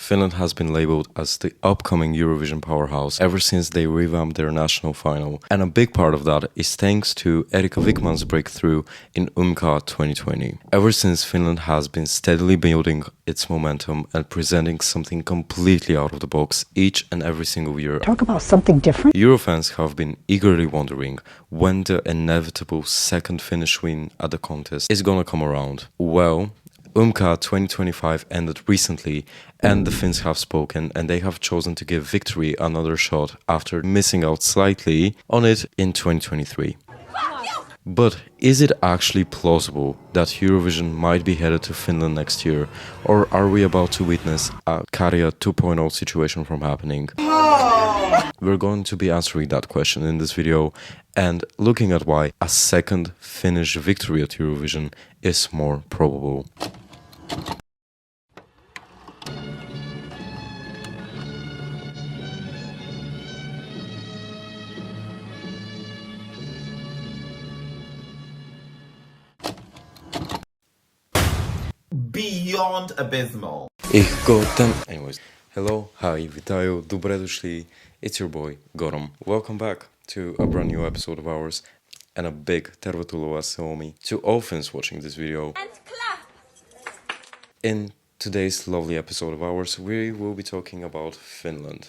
Finland has been labeled as the upcoming Eurovision powerhouse ever since they revamped their national final. And a big part of that is thanks to Erika Vikman's breakthrough in UMKA 2020. Ever since, Finland has been steadily building its momentum and presenting something completely out of the box each and every single year. Talk about something different. Eurofans have been eagerly wondering when the inevitable second Finnish win at the contest is gonna come around. Well, UMKA 2025 ended recently and the Finns have spoken and they have chosen to give victory another shot after missing out slightly on it in 2023. But is it actually plausible that Eurovision might be headed to Finland next year, or are we about to witness a Käärijä 2.0 situation from happening? We're going to be answering that question in this video and looking at why a second Finnish victory at Eurovision is more probable. Beyond abysmal. Anyways, hello, hi, vitajo, dobrodošli. It's your boy, Gorom. Welcome back to a brand new episode of ours, and a big tervetuloa Suomi to all Finns watching this video. In today's lovely episode of ours, we will be talking about Finland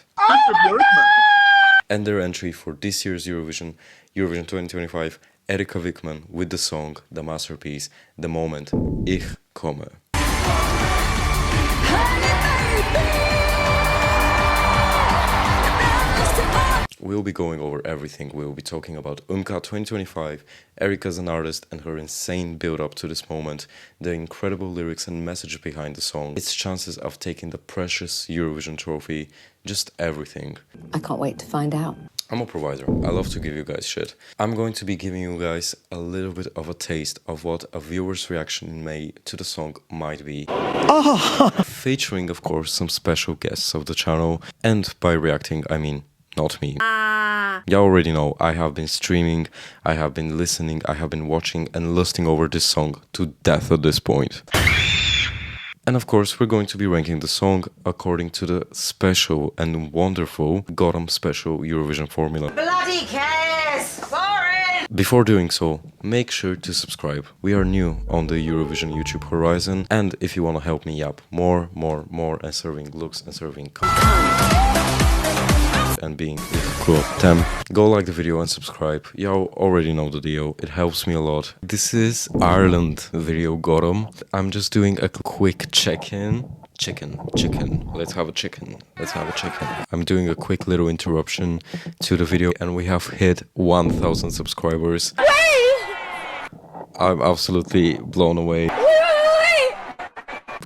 and their entry for this year's Eurovision 2025, Erika Vikman with the song, the masterpiece, the moment, ICH KOMME. We'll be going over everything. We'll be talking about UMKA 2025, Erika as an artist and her insane build-up to this moment, the incredible lyrics and message behind the song, its chances of taking the precious Eurovision trophy, just everything. I can't wait to find out. I'm a provider. I love to give you guys shit. I'm going to be giving you guys a little bit of a taste of what a viewer's reaction in May to the song might be. Featuring, of course, some special guests of the channel. And by reacting, I mean not me. You already know, I have been streaming, I have been listening, I have been watching and lusting over this song to death at this point. And of course, we're going to be ranking the song according to the special and wonderful Gorom special Eurovision formula. Bloody cares! Sorry! Before doing so, make sure to subscribe. We are new on the Eurovision YouTube horizon, and if you want to help me up more, and serving looks and serving and being cool, go like the video and subscribe. Y'all already know the deal, it helps me a lot. This is Ireland video Gorom. I'm just doing a quick check-in. Chicken. Let's have a chicken. I'm doing a quick little interruption to the video and we have hit 1,000 subscribers. I'm absolutely blown away.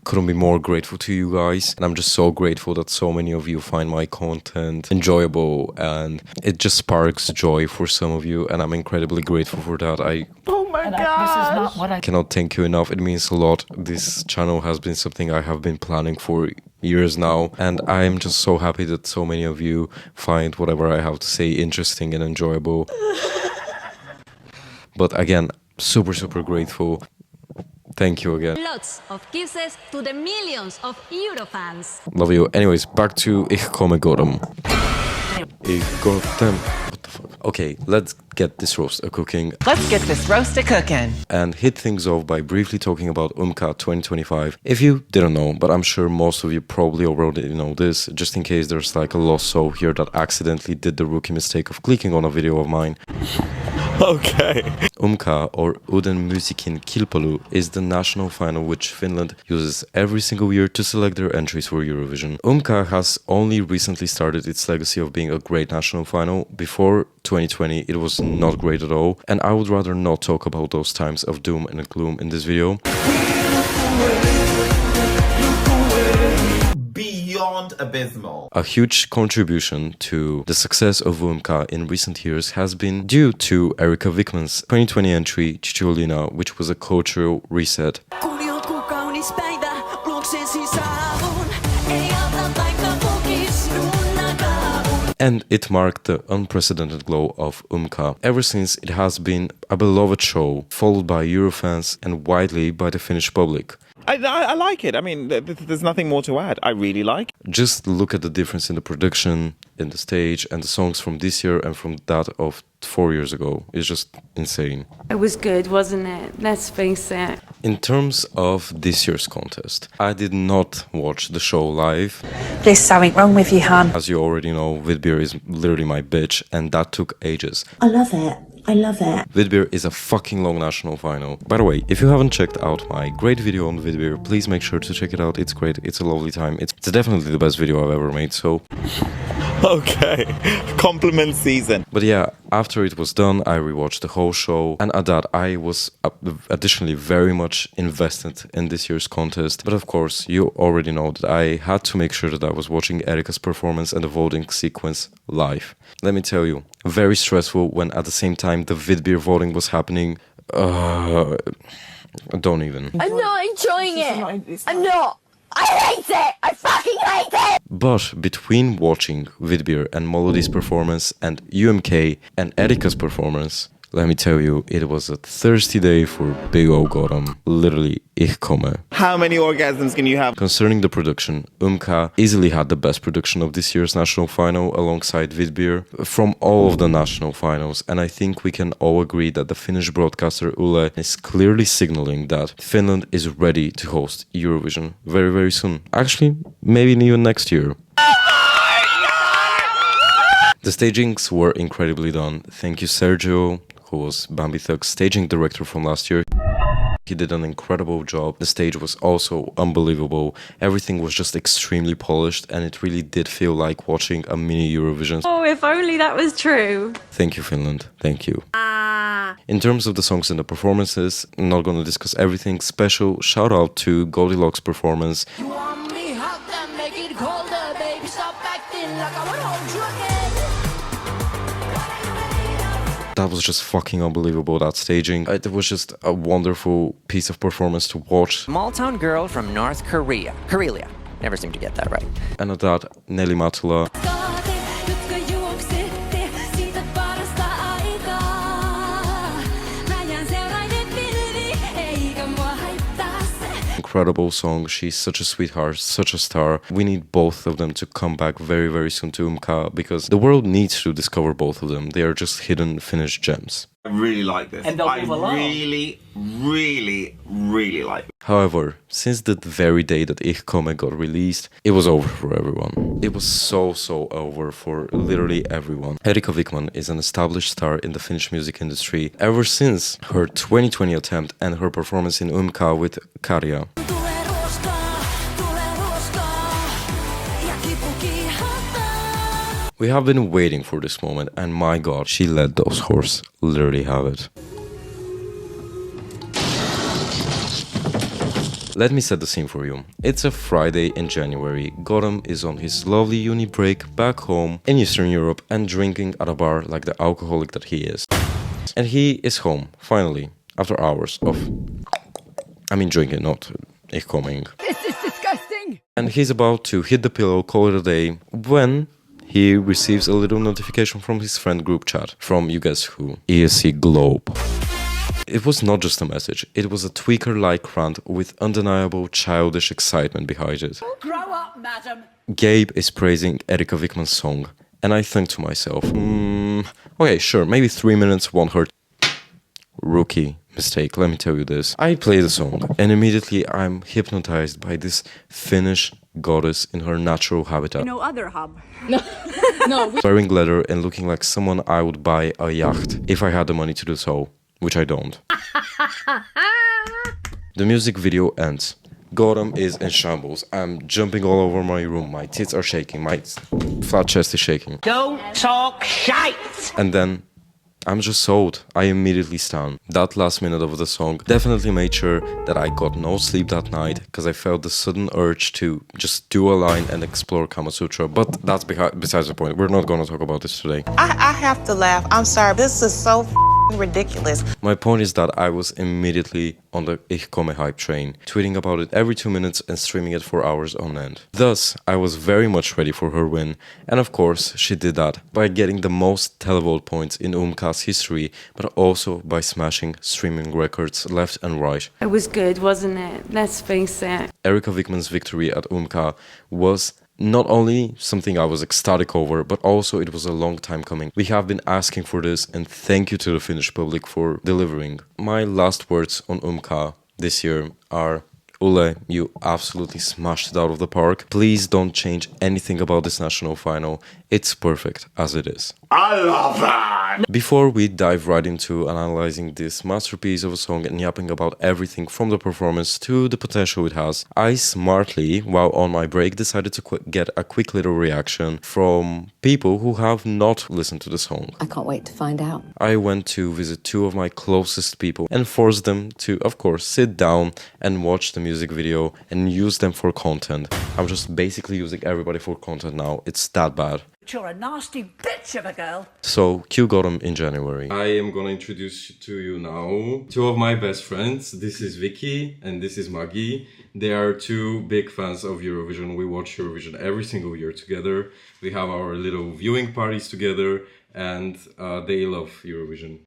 Couldn't be more grateful to you guys, and I'm just so grateful that so many of you find my content enjoyable and it just sparks joy for some of you, and I'm incredibly grateful for that. Oh my god! This is not what I cannot thank you enough. It means a lot. This channel has been something I have been planning for years now, and I'm just so happy that so many of you find whatever I have to say interesting and enjoyable. But again, super grateful. Thank you again. Lots of kisses to the millions of Eurofans. Love you. Anyways, back to ICH KOMME Gorom. What the fuck? Okay, let's get this roast a-cooking. Let's get this roast a-cooking. And hit things off by briefly talking about UMKA 2025. If you didn't know, but I'm sure most of you probably already know this, just in case there's like a lost soul here that accidentally did the rookie mistake of clicking on a video of mine. Okay. UMKA, or Uuden musiikin kilpailu, is the national final which Finland uses every single year to select their entries for Eurovision. UMKA has only recently started its legacy of being a great national final. Before 2020, it was not great at all, and I would rather not talk about those times of doom and gloom in this video. Beyond abysmal. A huge contribution to the success of UMKA in recent years has been due to Erika Vikman's 2020 entry, Cicciolina, which was a cultural reset. And it marked the unprecedented glow of UMKA. Ever since, it has been a beloved show, followed by Eurofans and widely by the Finnish public. I like it. I mean, there's nothing more to add. I really like it. Just look at the difference in the production, in the stage, and the songs from this year and from that of 4 years ago. It's just insane. It was good, wasn't it? Let's face it. In terms of this year's contest, I did not watch the show live. There's something wrong with you, hun. As you already know, Vidbir is literally my bitch, and that took ages. I love it. I love it. Vidbir is a fucking long national final. By the way, if you haven't checked out my great video on Vidbir, please make sure to check it out. It's great. It's a lovely time. It's definitely the best video I've ever made, so... Okay, compliment season. But yeah, after it was done, I rewatched the whole show, and at that, I was additionally very much invested in this year's contest. But of course, you already know that I had to make sure that I was watching Erika's performance and the voting sequence live. Let me tell you, very stressful when at the same time the Vidbir voting was happening. Don't even. I'm not enjoying it. I'm not. I hate it! I fucking hate it! But between watching Vidbir and Molodi's performance and UMK and Erika's performance, let me tell you, it was a thirsty day for big ol' Gotham. Literally, ICH KOMME. How many orgasms can you have? Concerning the production, easily had the best production of this year's national final alongside Vidbir from all of the national finals, and I think we can all agree that the Finnish broadcaster Yle is clearly signaling that Finland is ready to host Eurovision very, very soon. Actually, maybe even next year. The stagings were incredibly done. Thank you, Sergio, who was Bambi Thug's staging director from last year. He did an incredible job. The stage was also unbelievable. Everything was just extremely polished, and it really did feel like watching a mini Eurovision. Oh, if only that was true. Thank you, Finland. Thank you. In terms of the songs and the performances, I'm not going to discuss everything. Special shout out to Goldilocks' performance. You want me hot, then make it colder, baby. Stop acting like I would hold you again. That was just fucking unbelievable, that staging. It was just a wonderful piece of performance to watch. Small town girl from North Korea. Karelia. Never seem to get that right. And at that, Nelly Matula. Incredible song. She's such a sweetheart, such a star. We need both of them to come back very, very soon to UMK because the world needs to discover both of them. They are just hidden Finnish gems. I really like this. And they'll move along. Really like it. However, since the very day that ICH KOMME got released, it was over for everyone. It was so over for literally everyone. Erika Vikman is an established star in the Finnish music industry ever since her 2020 attempt and her performance in UMK with Käärijä. We have been waiting for this moment, and my god, she let those horses literally have it. Let me set the scene for you. It's a Friday in January. Gotham is on his lovely uni break back home in Eastern Europe and drinking at a bar like the alcoholic that he is. And he is home, finally, after hours of... drinking, not ICH KOMMEing. This is disgusting! And he's about to hit the pillow, call it a day, when he receives a little notification from his friend group chat from, you guess who, ESC Globe. It was not just a message, it was a tweaker-like rant with undeniable childish excitement behind it. Grow up, madam! Gabe is praising Erika Vikman's song, and I think to myself, okay, sure, maybe 3 minutes won't hurt. Rookie mistake, let me tell you this. I play the song, and immediately I'm hypnotized by this Finnish goddess in her natural habitat. No other hub. Wearing leather and looking like someone I would buy a yacht if I had the money to do so, which I don't. The music video ends. Gotham is in shambles. I'm jumping all over my room. My tits are shaking. My flat chest is shaking. Don't talk shite! And then I'm just sold. I immediately stan. That last minute of the song definitely made sure that I got no sleep that night because I felt the sudden urge to just do a line and explore Kama Sutra. But that's besides the point. We're not going to talk about this today. I have to laugh. I'm sorry. This is so ridiculous. My point is that I was immediately on the ICH KOMME hype train, tweeting about it every 2 minutes and streaming it for hours on end. Thus, I was very much ready for her win, and of course, she did that by getting the most televote points in UMKA's history, but also by smashing streaming records left and right. It was good, wasn't it? Let's face it. Erika Vikman's victory at UMKA was not only something I was ecstatic over, but also it was a long time coming. We have been asking for this, and thank you to the Finnish public for delivering. My last words on UMKA this year are: Ule, you absolutely smashed it out of the park. Please don't change anything about this national final. It's perfect as it is. I love that! Before we dive right into analyzing this masterpiece of a song and yapping about everything from the performance to the potential it has, I smartly, while on my break, decided to get a quick little reaction from people who have not listened to the song. I can't wait to find out. I went to visit two of my closest people and forced them to, of course, sit down and watch the music video and use them for content. I'm just basically using everybody for content now. It's that bad. You're a nasty bitch of a girl. So, Q got them in January. I am gonna introduce to you now two of my best friends. This is Vicky and this is Maggie. They are two big fans of Eurovision. We watch Eurovision every single year together. We have our little viewing parties together, and they love Eurovision.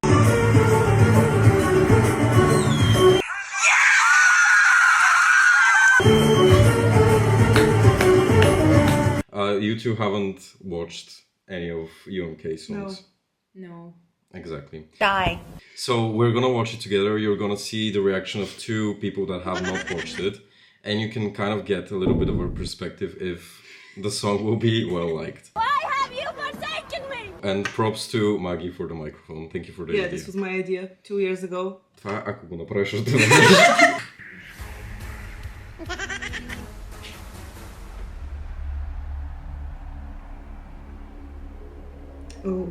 You two haven't watched any of UMK songs? No. Exactly. Die. So we're gonna watch it together. You're gonna see the reaction of two people that have not watched it, and you can kind of get a little bit of a perspective if the song will be well liked. Why have you forsaken me? And props to Maggie for the microphone. Thank you for the idea. Yeah, this was my idea 2 years ago. Това ако го направиш още Oh.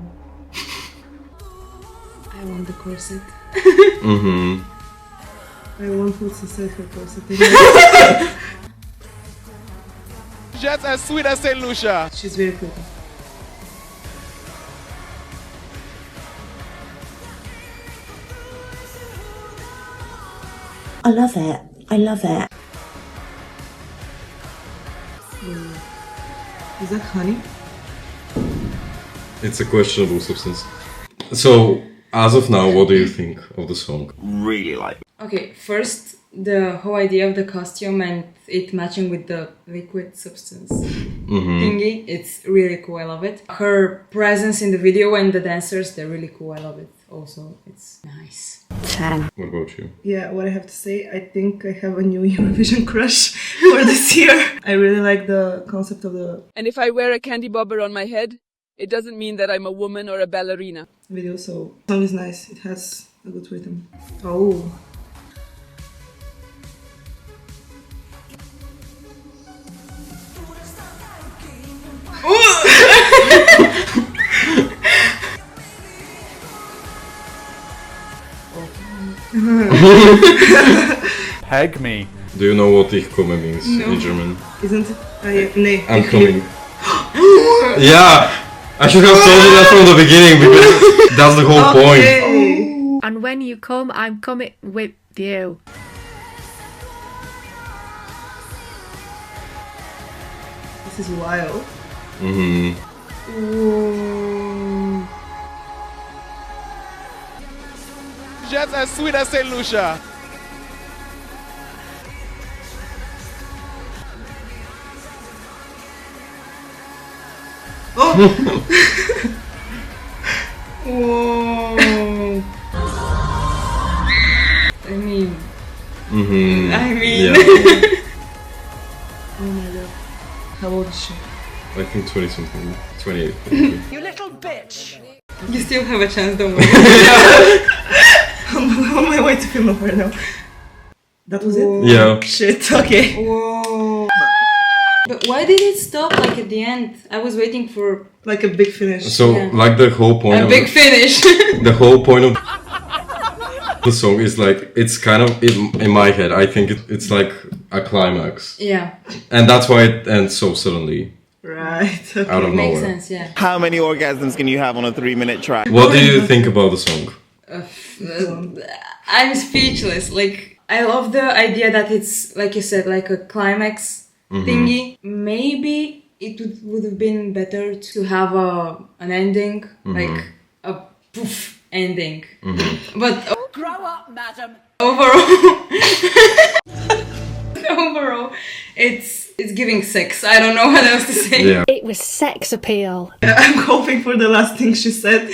I want the corset. I want who to say her corset. Just as sweet as St. Lucia. She's very pretty. I love it. I love it. Is that honey? It's a questionable substance. So, as of now, what do you think of the song? Really like. Okay, first, the whole idea of the costume and it matching with the liquid substance thingy, it's really cool, I love it. Her presence in the video and the dancers, they're really cool, I love it. Also, it's nice. 10. What about you? Yeah, what I have to say, I think I have a new Eurovision crush for this year. I really like the concept of the And if I wear a candy bobber on my head, it doesn't mean that I'm a woman or a ballerina. video, so the song is nice, it has a good rhythm. Oh. Hag me. Do you know what ICH KOMME means in German? Isn't it? Nee. I'm coming. Yeah! I should have told you that from the beginning because that's the whole point. And when you come, I'm coming with you. This is wild. Just as sweet as St. Lucia. Whoa. I mean. Yeah. Oh my god. How old is she? I think 20 something. 28. You little bitch. You still have a chance, don't worry. I'm on my way to film right now. That was it? Yeah. Shit, okay. Whoa. But why did it stop like at the end? I was waiting for like a big finish. So, like the whole point a big finish. The whole point of the song is like, it's kind of, in my head, I think it's like a climax. Yeah. And that's why it ends so suddenly. Right. Okay. Out of Makes nowhere. sense, yeah. How many orgasms can you have on a 3-minute track? What do you think about the song? I'm speechless. Like, I love the idea that it's, like you said, like a climax thingy. Maybe it would have been better to have an ending, like a poof ending. But Grow up, madam. overall, it's giving sex. I don't know what else to say. Yeah. It was sex appeal. I'm hoping for the last thing she said.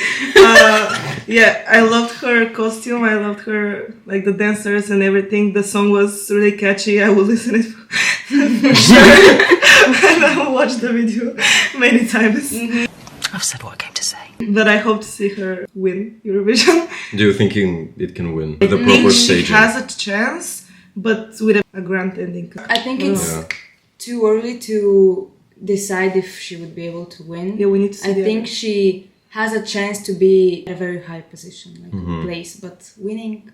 Yeah, I loved her costume. I loved her, like, the dancers and everything. The song was really catchy. I will listen it for sure. And I will watch the video many times. I've said what I came to say. But I hope to see her win Eurovision. Do you think it can win with the proper She staging? has a chance, but with a grand ending. I think it's too early to decide if she would be able to win. Yeah, we need to see. I think she has a chance to be at a very high position, like place, but winning.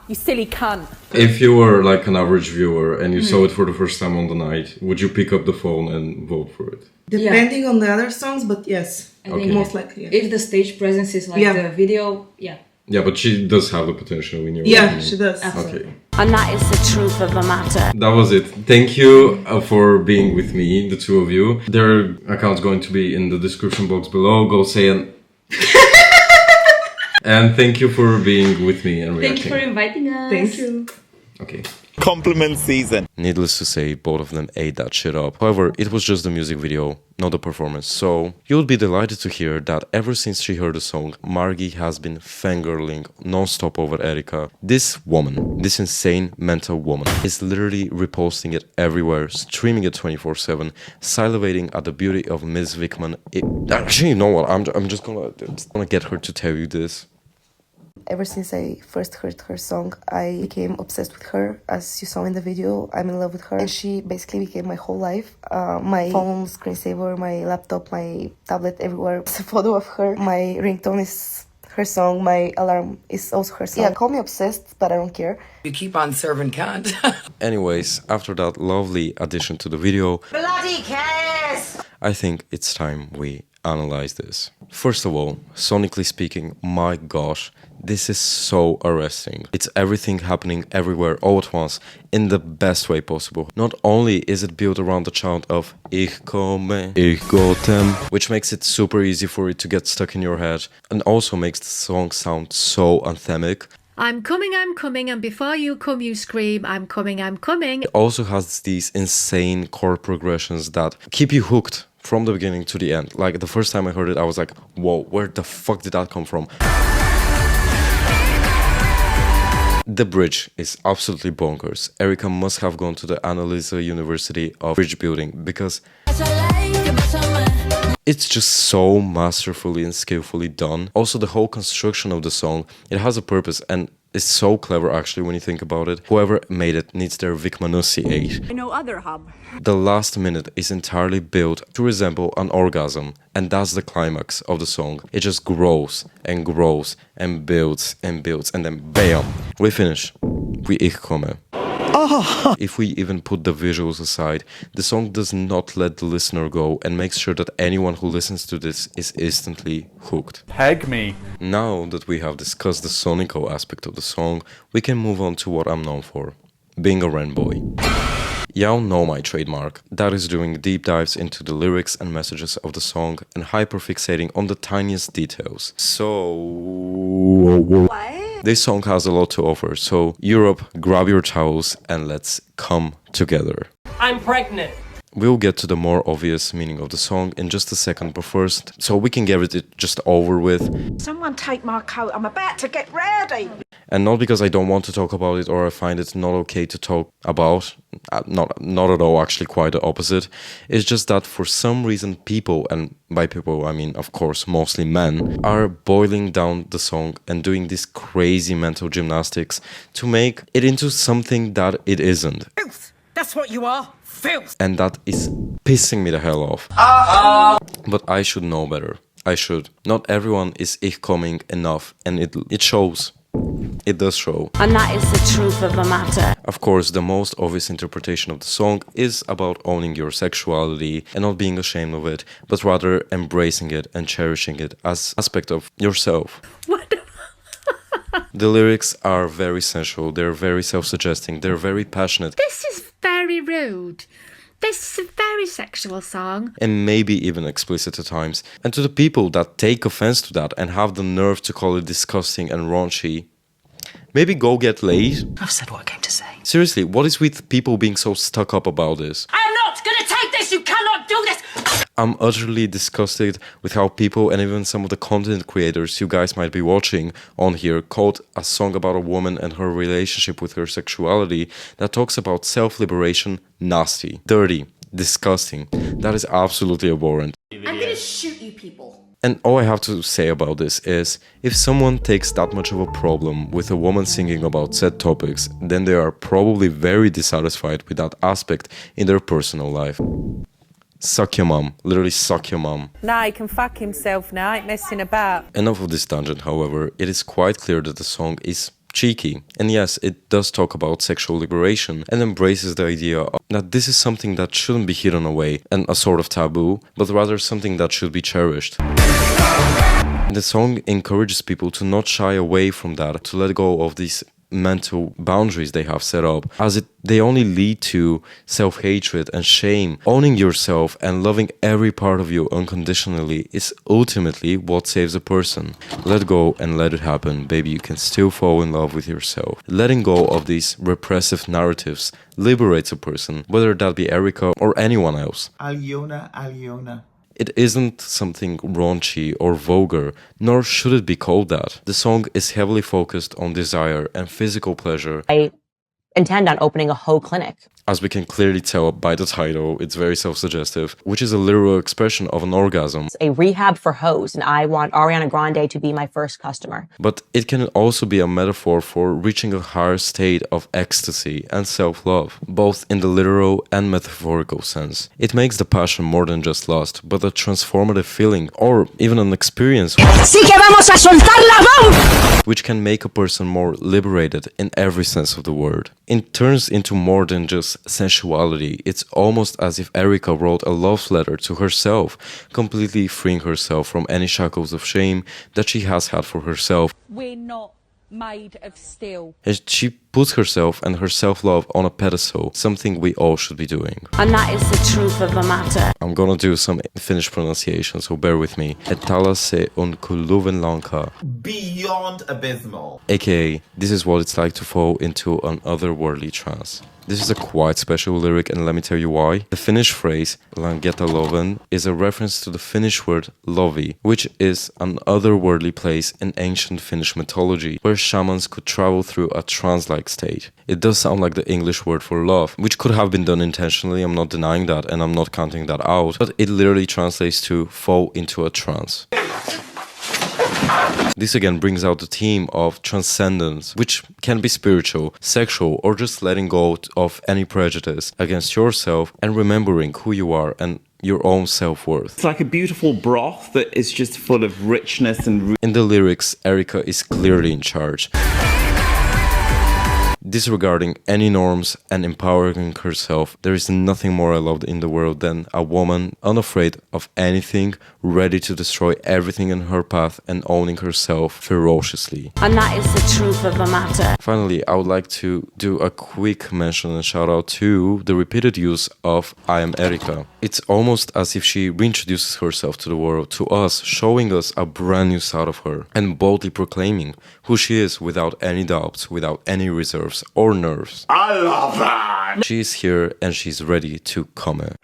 You silly cunt. If you were like an average viewer and you saw it for the first time on the night, would you pick up the phone and vote for it? Depending on the other songs, but yes, I think most likely. If the stage presence is like the video, Yeah, but she does have the potential in your Yeah, opinion. she does. absolutely. Okay. And that is the truth of the matter. That was it. Thank you for being with me, the two of you. Their account's going to be in the description box below. Go say an... And thank you for being with me and reacting. Thank you for inviting us. Thank you. Okay. Compliment season. Needless to say, both of them ate that shit up. However, it was just the music video, not the performance. So, you'll be delighted to hear that ever since she heard the song, Margie has been fangirling non-stop over Erika. This woman, this insane mental woman, is literally reposting it everywhere, streaming it 24/7, salivating at the beauty of Ms. Vikman. Actually, you know what? I'm just gonna get her to tell you this. Ever since I first heard her song, I became obsessed with her. As you saw in the video, I'm in love with her. And she basically became my whole life. My phone, screensaver, my laptop, my tablet, everywhere. It's a photo of her. My ringtone is her song. My alarm is also her song. Yeah, call me obsessed, but I don't care. You keep on serving cunt. Anyways, after that lovely addition to the video, Bloody cares! I think it's time we analyze this. First of all, sonically speaking, my gosh, this is so arresting. It's everything happening everywhere all at once in the best way possible. Not only is it built around the chant of Ich komme, ich gotem, which makes it super easy for it to get stuck in your head, and also makes the song sound so anthemic. I'm coming, and before you come, you scream, I'm coming. It also has these insane chord progressions that keep you hooked from the beginning to the end. Like, the first time I heard it, I was like, whoa, where the fuck did that come from? The bridge is absolutely bonkers. Erika must have gone to the Analysing University of Bridge Building because it's just so masterfully and skillfully done. Also, the whole construction of the song, it has a purpose and it's so clever actually when you think about it. Whoever made it needs their Vikmanussiate. No other hub. The last minute is entirely built to resemble an orgasm, and that's the climax of the song. It just grows and grows and builds, and then bam, we finish. We Ich komme. If we even put the visuals aside, the song does not let the listener go and makes sure that anyone who listens to this is instantly hooked. Peg me. Now that we have discussed the sonical aspect of the song, we can move on to what I'm known for, being a Renboy. Y'all know my trademark, that is doing deep dives into the lyrics and messages of the song and hyperfixating on the tiniest details. So... this song has a lot to offer, so Europe, grab your towels and let's come together. I'm pregnant. We'll get to the more obvious meaning of the song in just a second, but first, so we can get it just over with. Someone take my coat, I'm about to get ready. And not because I don't want to talk about it or I find it not okay to talk about, not at all, actually quite the opposite. It's just that for some reason people, and by people I mean of course mostly men, are boiling down the song and doing this crazy mental gymnastics to make it into something that it isn't. Filth! That's what you are. Filth! And that is pissing me the hell off. But I should know better. I should. Not everyone is Ich komming enough, and it shows. It does show. And that is the truth of the matter. Of course, the most obvious interpretation of the song is about owning your sexuality and not being ashamed of it, but rather embracing it and cherishing it as an aspect of yourself. What the The lyrics are very sensual, they're very self-suggesting, they're very passionate. This is very rude. This is a very sexual song. And maybe even explicit at times. And to the people that take offense to that and have the nerve to call it disgusting and raunchy, maybe go get laid. I've said what I came to say. Seriously, what is with people being so stuck up about this? I am not gonna take this! You cannot do this! I'm utterly disgusted with how people and even some of the content creators you guys might be watching on here called a song about a woman and her relationship with her sexuality that talks about self-liberation nasty, dirty, disgusting. That is absolutely abhorrent. I'm gonna shoot you people. And all I have to say about this is, if someone takes that much of a problem with a woman singing about said topics, then they are probably very dissatisfied with that aspect in their personal life. Suck your mum. Literally suck your mum. Nah, he can fuck himself now, ain't messing about. Enough of this tangent, however. It is quite clear that the song is cheeky. And yes, it does talk about sexual liberation and embraces the idea that this is something that shouldn't be hidden away and a sort of taboo, but rather something that should be cherished. The song encourages people to not shy away from that, to let go of these mental boundaries they have set up, as they only lead to self-hatred and shame. Owning yourself and loving every part of you unconditionally is ultimately what saves a person. Let go and let it happen, baby. You can still fall in love with yourself. Letting go of these repressive narratives liberates a person, whether that be Erika or anyone else. Alyona. It isn't something raunchy or vulgar, nor should it be called that. The song is heavily focused on desire and physical pleasure. I intend on opening a hoe clinic. As we can clearly tell by the title, it's very self-suggestive, which is a literal expression of an orgasm. It's a rehab for hoes, and I want Ariana Grande to be my first customer. But it can also be a metaphor for reaching a higher state of ecstasy and self-love, both in the literal and metaphorical sense. It makes the passion more than just lust, but a transformative feeling, or even an experience, ¡Sí que vamos a soltar la bomba! which can make a person more liberated in every sense of the word. It turns into more than just sensuality. It's almost as if Erika wrote a love letter to herself, completely freeing herself from any shackles of shame that she has had for herself. We're not made of steel. And she puts herself and her self-love on a pedestal, something we all should be doing. And that is the truth of the matter. I'm gonna do some Finnish pronunciation, so bear with me. Etala se on kulluvenlanka. Beyond abysmal. AKA, this is what it's like to fall into an otherworldly trance. This is a quite special lyric, and let me tell you why. The Finnish phrase langeta loven is a reference to the Finnish word lovi, which is an otherworldly place in ancient Finnish mythology, where shamans could travel through a trance-like state. It does sound like the English word for love, which could have been done intentionally, I'm not denying that, and I'm not counting that out, but it literally translates to fall into a trance. This again brings out the theme of transcendence, which can be spiritual, sexual, or just letting go of any prejudice against yourself and remembering who you are and your own self-worth. It's like a beautiful broth that is just full of richness and... In the lyrics, Erika is clearly in charge, disregarding any norms and empowering herself. There is nothing more I loved in the world than a woman unafraid of anything, ready to destroy everything in her path and owning herself ferociously. And that is the truth of the matter. Finally, I would like to do a quick mention and shout out to the repeated use of I am Erika. It's almost as if she reintroduces herself to the world, to us, showing us a brand new side of her and boldly proclaiming who she is without any doubts, without any reserves or nerves. I love that! She is here and she's ready to komme.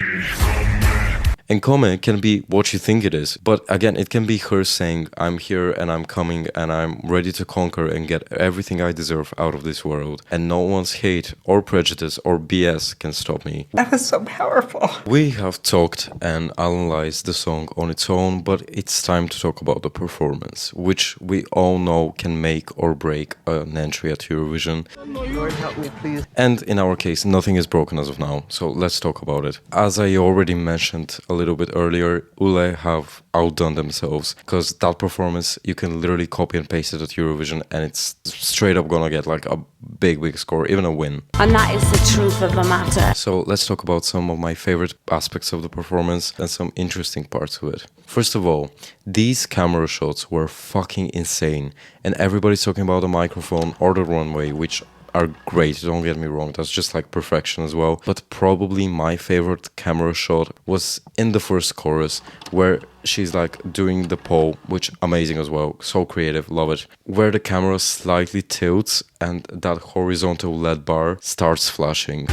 And komme can be what you think it is, but again, it can be her saying, I'm here and I'm coming and I'm ready to conquer and get everything I deserve out of this world. And no one's hate or prejudice or BS can stop me. That is so powerful. We have talked and analyzed the song on its own, but it's time to talk about the performance, which we all know can make or break an entry at Eurovision. Lord help me, please. And in our case, nothing is broken as of now, so let's talk about it. As I already mentioned a little bit earlier, Ule have outdone themselves, because that performance, you can literally copy and paste it at Eurovision and it's straight up gonna get like a big score, even a win. And that is the truth of the matter. So let's talk about some of my favorite aspects of the performance and some interesting parts of it. First of all, these camera shots were fucking insane, and everybody's talking about the microphone or the runway, which are great, don't get me wrong, that's just like perfection as well. But probably my favorite camera shot was in the first chorus, where she's like doing the pole, which amazing as well, so creative, love it. Where the camera slightly tilts and that horizontal LED bar starts flashing.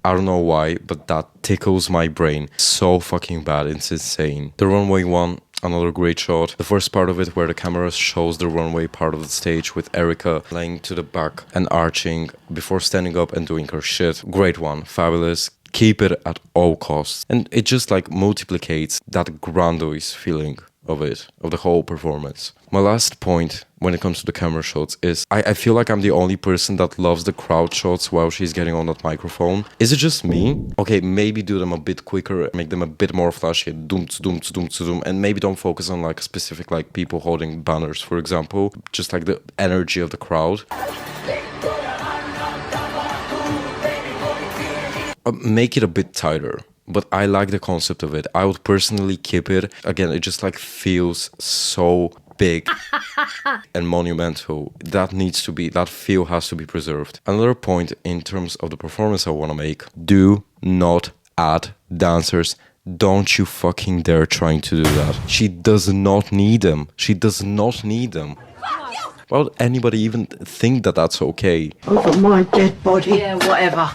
I don't know why, but that tickles my brain so fucking bad, it's insane. The runway one, another great shot. The first part of it where the camera shows the runway part of the stage with Erika laying to the back and arching before standing up and doing her shit. Great one, fabulous. Keep it at all costs. And it just like multiplicates that grandiose feeling of it, of the whole performance. My last point when it comes to the camera shots is I feel like I'm the only person that loves the crowd shots while she's getting on that microphone. Is it just me? Okay, maybe do them a bit quicker, make them a bit more flashy, doom, and maybe don't focus on like specific like people holding banners, for example, just like the energy of the crowd. Make it a bit tighter. But I like the concept of it. I would personally keep it. Again, it just like feels so big and monumental. That feel has to be preserved. Another point in terms of the performance I want to make: do not add dancers. Don't you fucking dare trying to do that. She does not need them. She does not need them. Why would anybody even think that that's okay? Over my dead body. Yeah, whatever.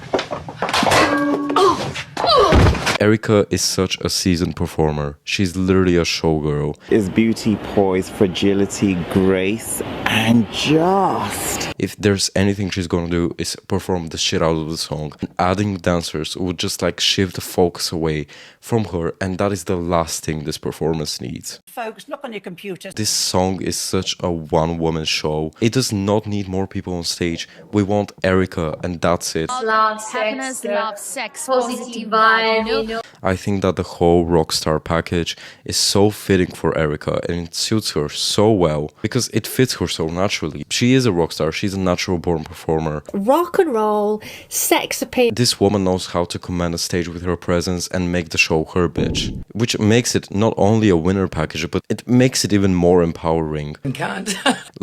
Erika is such a seasoned performer. She's literally a showgirl. Is beauty, poise, fragility, grace, and just. If there's anything she's gonna do is perform the shit out of the song. And adding dancers would just like shift the focus away from her, and that is the last thing this performance needs. Folks, look on your computer. This song is such a one-woman show. It does not need more people on stage. We want Erika, and that's it. Love, happiness, love, sex, positive vibe, you know? I think that the whole rockstar package is so fitting for Erika, and it suits her so well because it fits her so naturally. She is a rockstar, she's a natural born performer. Rock and roll, sex appeal. This woman knows how to command a stage with her presence and make the show her bitch, which makes it not only a winner package, but it makes it even more empowering.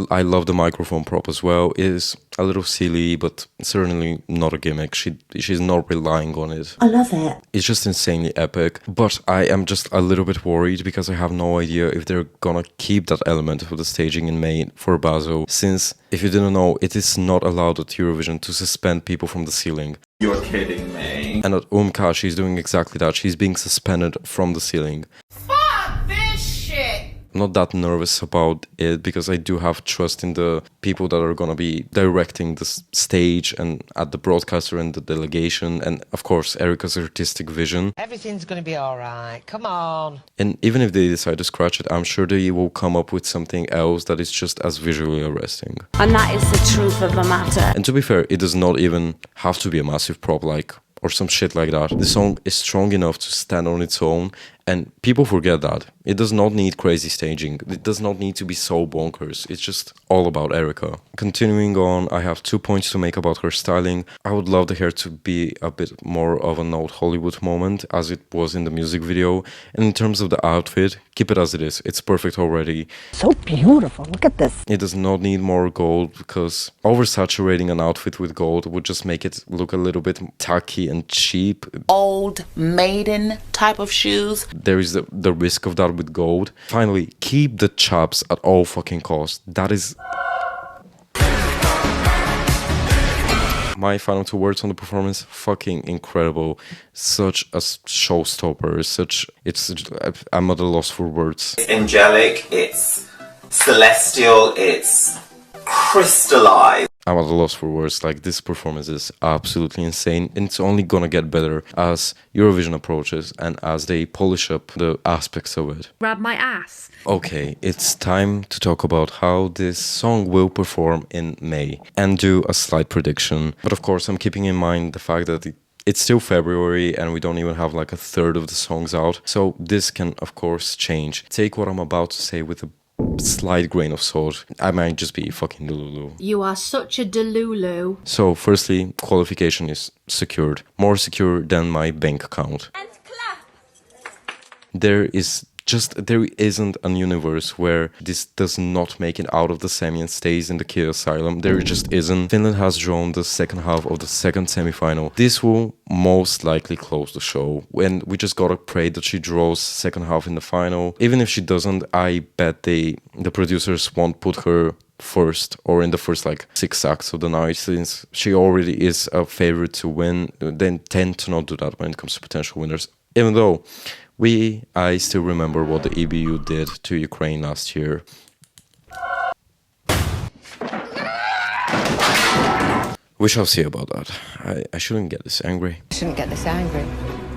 I love the microphone prop as well. It is a little silly, but certainly not a gimmick. She's not relying on it. I love it. It's just insanely epic, but I am just a little bit worried because I have no idea if they're gonna keep that element of the staging in May for Basel, since, if you didn't know, it is not allowed at Eurovision to suspend people from the ceiling. You're kidding me. And at UMK, she's doing exactly that. She's being suspended from the ceiling. Fuck this shit! I'm not that nervous about it because I do have trust in the people that are gonna be directing the stage and at the broadcaster and the delegation, and of course Erika's artistic vision. Everything's gonna be alright, come on. And even if they decide to scratch it, I'm sure they will come up with something else that is just as visually arresting. And that is the truth of the matter. And to be fair, it does not even have to be a massive prop like or some shit like that. The song is strong enough to stand on its own, and people forget that. It does not need crazy staging. It does not need to be so bonkers. It's just all about Erika. Continuing on, I have 2 points to make about her styling. I would love the hair to be a bit more of an old Hollywood moment, as it was in the music video. And in terms of the outfit, keep it as it is. It's perfect already. So beautiful, look at this. It does not need more gold, because oversaturating an outfit with gold would just make it look a little bit tacky and cheap. Old maiden type of shoes. There is the risk of that with gold. Finally, keep the chaps at all fucking costs. That is... My final 2 words on the performance: fucking incredible. Such a showstopper. I'm at a loss for words. It's angelic, it's celestial, it's crystallized. I'm at a loss for words. Like, this performance is absolutely insane, and it's only gonna get better as Eurovision approaches and as they polish up the aspects of it. Grab my ass. Okay, it's time to talk about how this song will perform in May and do a slight prediction. But of course, I'm keeping in mind the fact that It's still February and we don't even have like a third of the songs out. So this can of course change. Take what I'm about to say with a slight grain of salt. I might just be fucking delulu. You are such a delulu. So firstly, qualification is secured. More secure than my bank account. There isn't a universe where this does not make it out of the semi and stays in the key asylum. There just isn't. Finland has drawn the second half of the second semi-final. This will most likely close the show. And we just gotta pray that she draws second half in the final. Even if she doesn't, I bet the producers won't put her first or in the first like 6 acts of the night, since she already is a favorite to win. They tend to not do that when it comes to potential winners. Even though I still remember what the EBU did to Ukraine last year. We shall see about that. I shouldn't get this angry.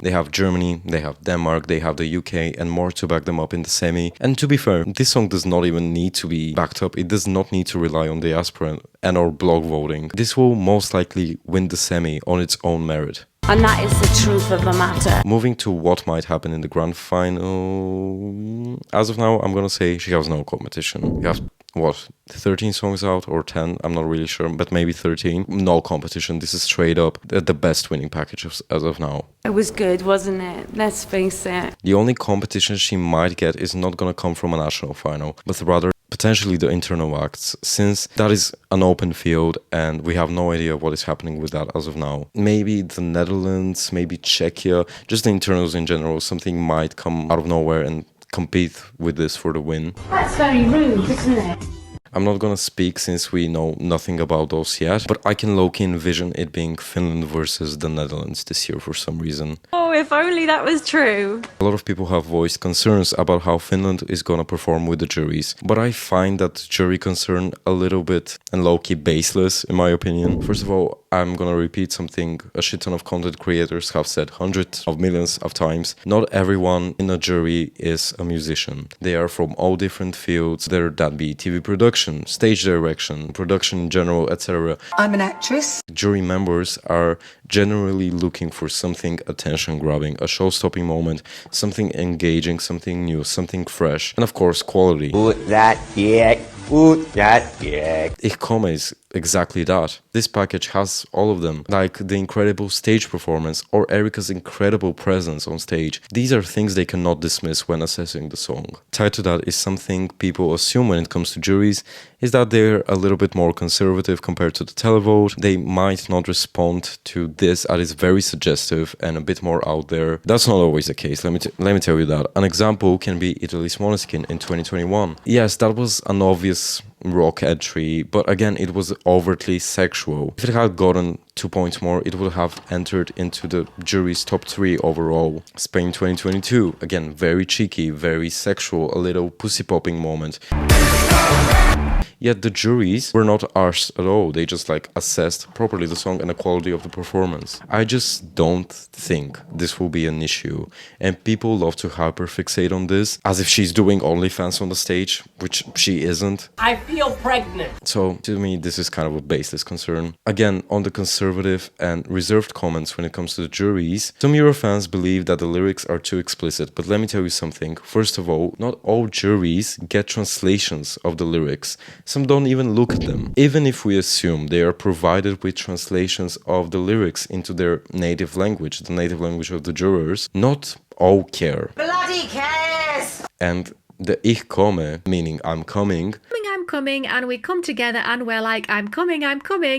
They have Germany, they have Denmark, they have the UK and more to back them up in the semi. And to be fair, this song does not even need to be backed up. It does not need to rely on diaspora and or blog voting. This will most likely win the semi on its own merit. And that is the truth of the matter. Moving to what might happen in the grand final. As of now, I'm gonna say she has no competition. We have, what, 13 songs out or 10? I'm not really sure, but maybe 13. No competition. This is straight up the best winning package as of now. It was good, wasn't it? Let's face it. The only competition she might get is not gonna come from a national final, but rather potentially the internal acts, since that is an open field and we have no idea what is happening with that as of now. Maybe the Netherlands, maybe Czechia, just the internals in general, something might come out of nowhere and compete with this for the win. That's very rude, isn't it? I'm not gonna speak since we know nothing about those yet, but I can low-key envision it being Finland versus the Netherlands this year for some reason. Oh, if only that was true. A lot of people have voiced concerns about how Finland is gonna perform with the juries, but I find that jury concern a little bit and low-key baseless in my opinion. First of all, I'm gonna repeat something a shit ton of content creators have said hundreds of millions of times. Not everyone in a jury is a musician. They are from all different fields, whether that be TV production, stage direction, production in general, etc. I'm an actress. Jury members are generally looking for something attention-grabbing, a show-stopping moment, something engaging, something new, something fresh, and of course quality. Ich KOMME is exactly that. This package has all of them, like the incredible stage performance or Erika's incredible presence on stage. These are things they cannot dismiss when assessing the song. Tied to that is something people assume when it comes to juries, is that they're a little bit more conservative compared to the televote. They might not respond to this as it's very suggestive and a bit more out there. That's not always the case, let me tell you that. An example can be Italy's Måneskin in 2021. Yes, that was an obvious rock entry, but again, it was overtly sexual. If it had gotten 2 points more, it would have entered into the jury's top 3 overall. Spain 2022, again, very cheeky, very sexual, a little pussy-popping moment. Yet the juries were not arsed at all. They just like assessed properly the song and the quality of the performance. I just don't think this will be an issue. And people love to hyperfixate on this as if she's doing OnlyFans on the stage, which she isn't. I feel pregnant. So to me, this is kind of a baseless concern. Again, on the conservative and reserved comments when it comes to the juries, some Eurofans believe that the lyrics are too explicit. But let me tell you something. First of all, not all juries get translations of the lyrics. Some don't even look at them. Even if we assume they are provided with translations of the lyrics into their native language, the native language of the jurors, not all care. Bloody cares! And the Ich KOMME, meaning I'm coming, and we come together and we're like, I'm coming.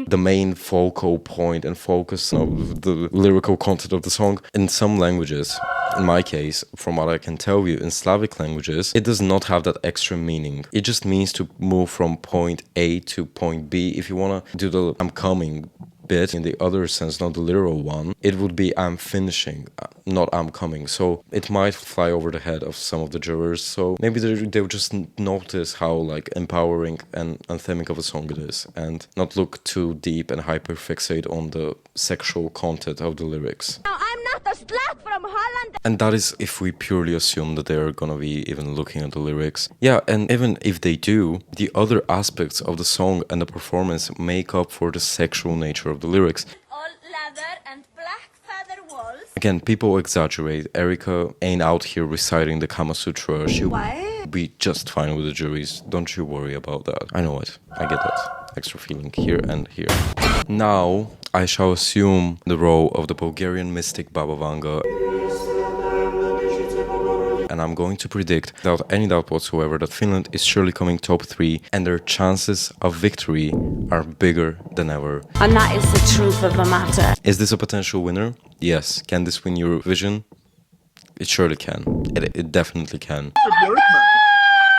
the main focal point and focus of the lyrical content of the song. In some languages, in my case, from what I can tell you, in Slavic languages, it does not have that extra meaning. It just means to move from point A to point B. If you want to do the I'm coming bit in the other sense, not the literal one, it would be I'm finishing, not I'm coming. So it might fly over the head of some of the jurors. So maybe they'll just notice how like empowering and anthemic of a song it is and not look too deep and hyperfixate on the sexual content of the lyrics. No, I'm not a slut from Holland. And that is if we purely assume that they're gonna be even looking at the lyrics. Yeah, and even if they do, the other aspects of the song and the performance make up for the sexual nature of the lyrics. All leather and black feather. Again, people exaggerate. Erika ain't out here reciting the Kama Sutra. She'll be just fine with the juries. Don't you worry about that. I know it. I get that extra feeling here and here. Now, I shall assume the role of the Bulgarian mystic Baba Vanga. And I'm going to predict, without any doubt whatsoever, that Finland is surely coming top 3 and their chances of victory are bigger than ever. And that is the truth of the matter. Is this a potential winner? Yes. Can this win Eurovision? It surely can. It definitely can.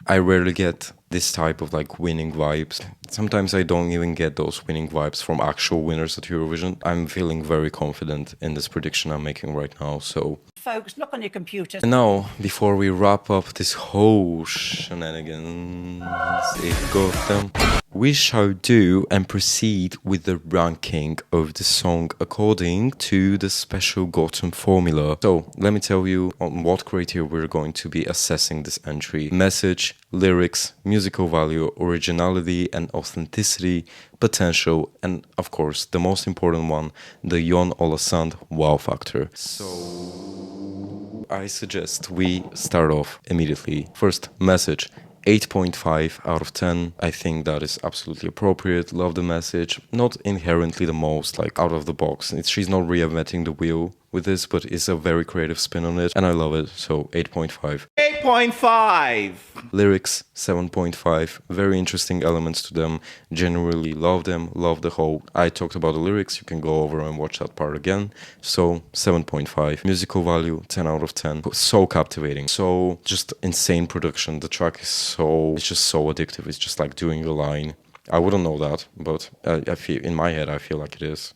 I rarely get this type of like winning vibes. Sometimes I don't even get those winning vibes from actual winners at Eurovision. I'm feeling very confident in this prediction I'm making right now, so... Folks, look on your computers. And now, before we wrap up this whole shenanigans, we shall do and proceed with the ranking of the song according to the special Gotham formula. So, let me tell you on what criteria we're going to be assessing this entry. Message, lyrics, musical value, originality and authenticity, potential, and of course, the most important one, the Jon Olasand wow factor. So, I suggest we start off immediately. First, message. 8.5 out of 10. I think that is absolutely appropriate. Love the message. Not inherently the most like out of the box. She's not reinventing the wheel with this, but it's a very creative spin on it and I love it. So 8.5. 8.5! Lyrics 7.5. Very interesting elements to them. Generally love them. Love the whole. I talked about the lyrics. You can go over and watch that part again. So 7.5. Musical value 10 out of 10. So captivating. So just insane production. The track is it's just so addictive. It's just like doing a line. I wouldn't know that, but I feel in my head I feel like it is.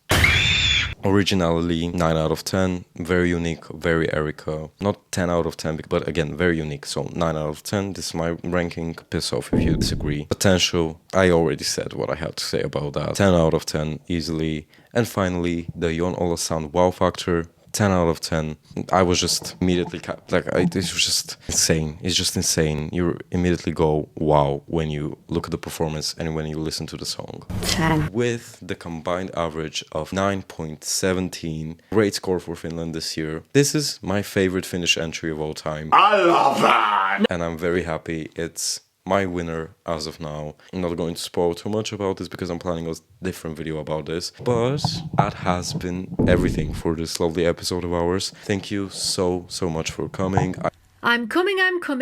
Originality 9 out of 10. Very unique, very Erika. Not 10 out of 10, but again very unique. So 9 out of 10. This is my ranking. Piss off if you disagree. Potential. I already said what I had to say about that. 10 out of 10 easily. And finally the Jon Olasand wow factor. 10 out of 10. I was just immediately it was just insane. It's just insane. You immediately go wow when you look at the performance and when you listen to the song. 10. With the combined average of 9.17. Great score for Finland this year. This is my favorite Finnish entry of all time. I love that! And I'm very happy. It's my winner as of now. I'm not going to spoil too much about this because I'm planning a different video about this. But that has been everything for this lovely episode of ours. Thank you so much for coming. I'm coming.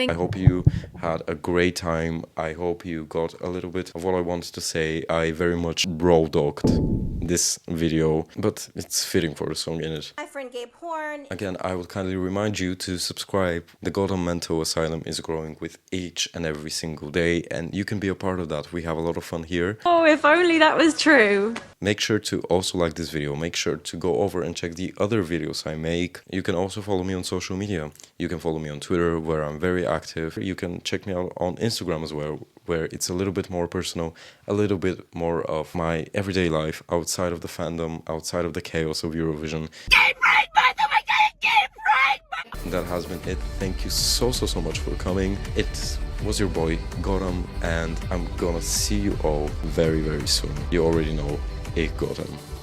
I hope you had a great time. I hope you got a little bit of what I wanted to say. I very much raw-dogged this video, but it's fitting for the song, innit? My friend gay porn. Again, I would kindly remind you to subscribe. The Gotham Mental Asylum is growing with each and every single day, and you can be a part of that. We have a lot of fun here. Oh, if only that was true. Make sure to also like this video. Make sure to go over and check the other videos I make. You can also follow me on social media. You can follow me on Twitter, where I'm very active. You can check me out on Instagram as well, where it's a little bit more personal, a little bit more of my everyday life outside of the fandom, outside of the chaos of Eurovision. Game right, by the way, game right! That has been it. Thank you so much for coming. It was your boy, Gotham, and I'm gonna see you all very soon. You already know, ICH KOMME.